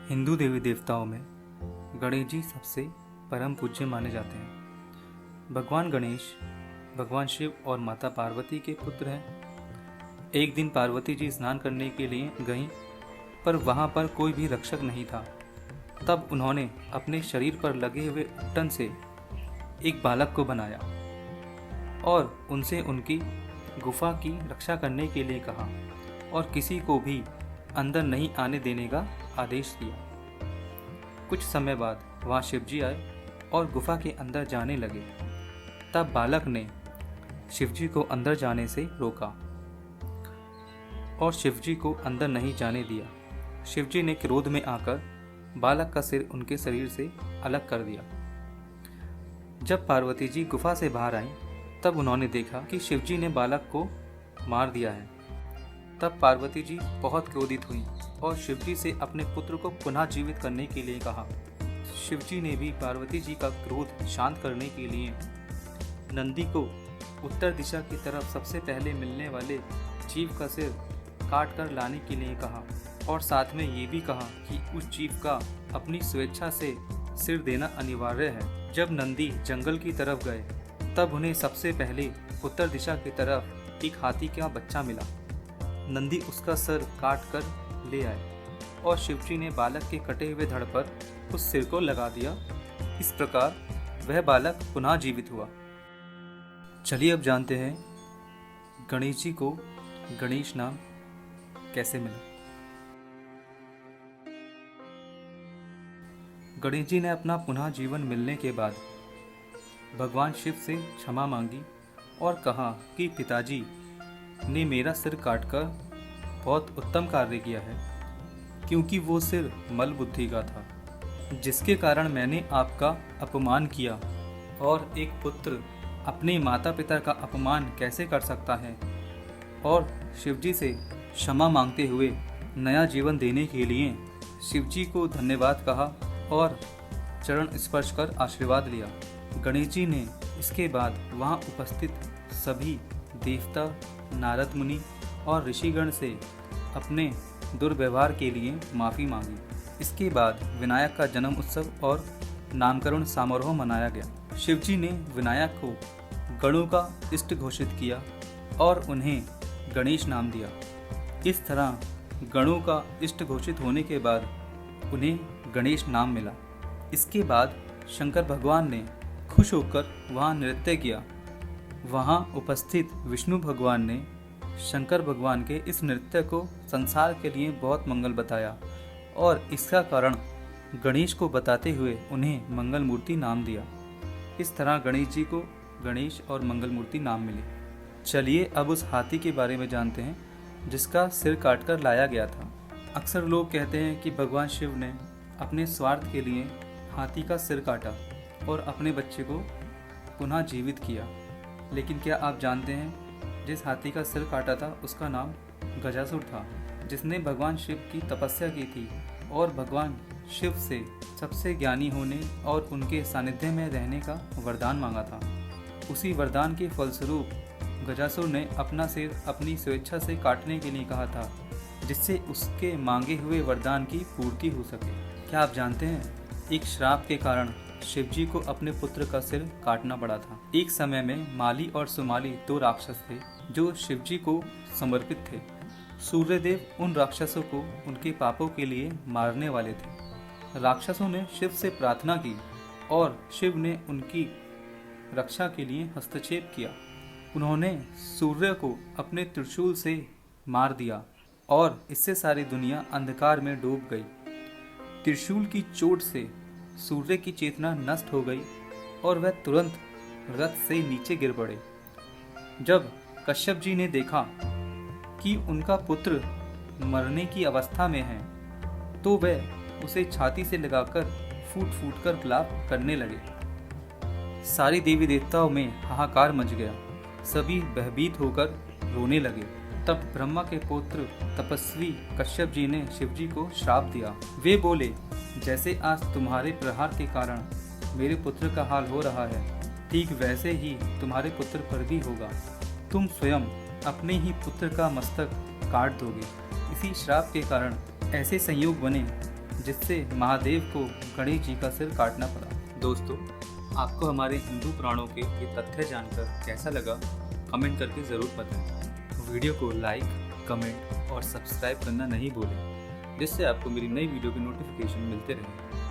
हिंदू देवी देवताओं में गणेश जी सबसे परम पूज्य माने जाते हैं। भगवान गणेश भगवान शिव और माता पार्वती के पुत्र हैं। एक दिन पार्वती जी स्नान करने के लिए गईं, पर वहां पर कोई भी रक्षक नहीं था। तब उन्होंने अपने शरीर पर लगे हुए उपटन से एक बालक को बनाया और उनसे उनकी गुफा की रक्षा करने के लिए कहा और किसी को भी अंदर नहीं आने देने का आदेश दिया। कुछ समय बाद वहाँ शिवजी आए और गुफा के अंदर जाने लगे। तब बालक ने शिवजी को अंदर जाने से रोका और शिवजी को अंदर नहीं जाने दिया। शिवजी ने क्रोध में आकर बालक का सिर उनके शरीर से अलग कर दिया। जब पार्वती जी गुफा से बाहर आईं, तब उन्होंने देखा कि शिवजी ने बालक को मार दिया है। तब पार्वती जी बहुत क्रोधित हुई और शिवजी से अपने पुत्र को पुनः जीवित करने के लिए कहा। शिवजी ने भी पार्वती जी का क्रोध शांत करने के लिए नंदी को उत्तर दिशा की तरफ सबसे पहले मिलने वाले जीव का सिर काट कर लाने के लिए कहा और साथ में ये भी कहा कि उस जीव का अपनी स्वेच्छा से सिर देना अनिवार्य है। जब नंदी जंगल की तरफ गए, तब उन्हें सबसे पहले उत्तर दिशा की तरफ एक हाथी का बच्चा मिला। नंदी उसका सर काट कर ले आए और शिवजी ने बालक के कटे हुए धड़ पर उस सिर को लगा दिया। इस प्रकार वह बालक पुनः जीवित हुआ। चलिए अब जानते हैं गणेश जी को गणेश नाम कैसे मिला। गणेश जी ने अपना पुनः जीवन मिलने के बाद भगवान शिव से क्षमा मांगी और कहा कि पिताजी ने मेरा सिर काटकर बहुत उत्तम कार्य किया है, क्योंकि वो सिर मल बुद्धि का था, जिसके कारण मैंने आपका अपमान किया। और एक पुत्र अपने माता पिता का अपमान कैसे कर सकता है। और शिवजी से क्षमा मांगते हुए नया जीवन देने के लिए शिवजी को धन्यवाद कहा और चरण स्पर्श कर आशीर्वाद लिया। गणेश जी ने इसके बाद वहाँ उपस्थित सभी देवता, नारद मुनि और ऋषिगण से अपने दुर्व्यवहार के लिए माफ़ी मांगी। इसके बाद विनायक का जन्म उत्सव और नामकरण समारोह मनाया गया। शिवजी ने विनायक को गणों का इष्ट घोषित किया और उन्हें गणेश नाम दिया। इस तरह गणों का इष्ट घोषित होने के बाद उन्हें गणेश नाम मिला। इसके बाद शंकर भगवान ने खुश होकर वहाँ नृत्य किया। वहाँ उपस्थित विष्णु भगवान ने शंकर भगवान के इस नृत्य को संसार के लिए बहुत मंगल बताया और इसका कारण गणेश को बताते हुए उन्हें मंगल मूर्ति नाम दिया। इस तरह गणेश जी को गणेश और मंगल मूर्ति नाम मिले। चलिए अब उस हाथी के बारे में जानते हैं जिसका सिर काटकर लाया गया था। अक्सर लोग कहते हैं कि भगवान शिव ने अपने स्वार्थ के लिए हाथी का सिर काटा और अपने बच्चे को पुनः जीवित किया। लेकिन क्या आप जानते हैं जिस हाथी का सिर काटा था उसका नाम गजासुर था, जिसने भगवान शिव की तपस्या की थी और भगवान शिव से सबसे ज्ञानी होने और उनके सानिध्य में रहने का वरदान मांगा था। उसी वरदान के फलस्वरूप गजासुर ने अपना सिर अपनी स्वेच्छा से काटने के लिए कहा था, जिससे उसके मांगे हुए वरदान की पूर्ति हो सके। क्या आप जानते हैं एक श्राप के कारण शिवजी को अपने पुत्र का सिर काटना पड़ा था। एक समय में माली और सुमाली दो राक्षस थे जो शिवजी को समर्पित थे। सूर्यदेव उन राक्षसों को उनके पापों के लिए मारने वाले थे। राक्षसों ने शिव से प्रार्थना की और शिव ने उनकी रक्षा के लिए हस्तक्षेप किया। उन्होंने सूर्य को अपने त्रिशूल से मार दिया और इससे सारी दुनिया अंधकार में डूब गई। त्रिशूल की चोट से सूर्य की चेतना नष्ट हो गई और वह तुरंत रथ से नीचे गिर पड़े। जब कश्यप जी ने देखा कि उनका पुत्र मरने की अवस्था में है, तो वह उसे छाती से लगाकर फूट फूट कर विलाप करने लगे। सारी देवी देवताओं में हाहाकार मच गया। सभी भयभीत होकर रोने लगे। तब ब्रह्मा के पुत्र तपस्वी कश्यप जी ने शिवजी को श्राप दिया। वे बोले, जैसे आज तुम्हारे प्रहार के कारण मेरे पुत्र का हाल हो रहा है, ठीक वैसे ही तुम्हारे पुत्र पर भी होगा। तुम स्वयं अपने ही पुत्र का मस्तक काट दोगे। इसी श्राप के कारण ऐसे संयोग बने जिससे महादेव को गणेश जी का सिर काटना पड़ा। दोस्तों, आपको हमारे हिंदू पुराणों के ये तथ्य जानकर कैसा लगा, कमेंट करके ज़रूर बताएं। वीडियो को लाइक, कमेंट और सब्सक्राइब करना नहीं भूलें, जिससे आपको मेरी नई वीडियो के नोटिफिकेशन मिलते रहें।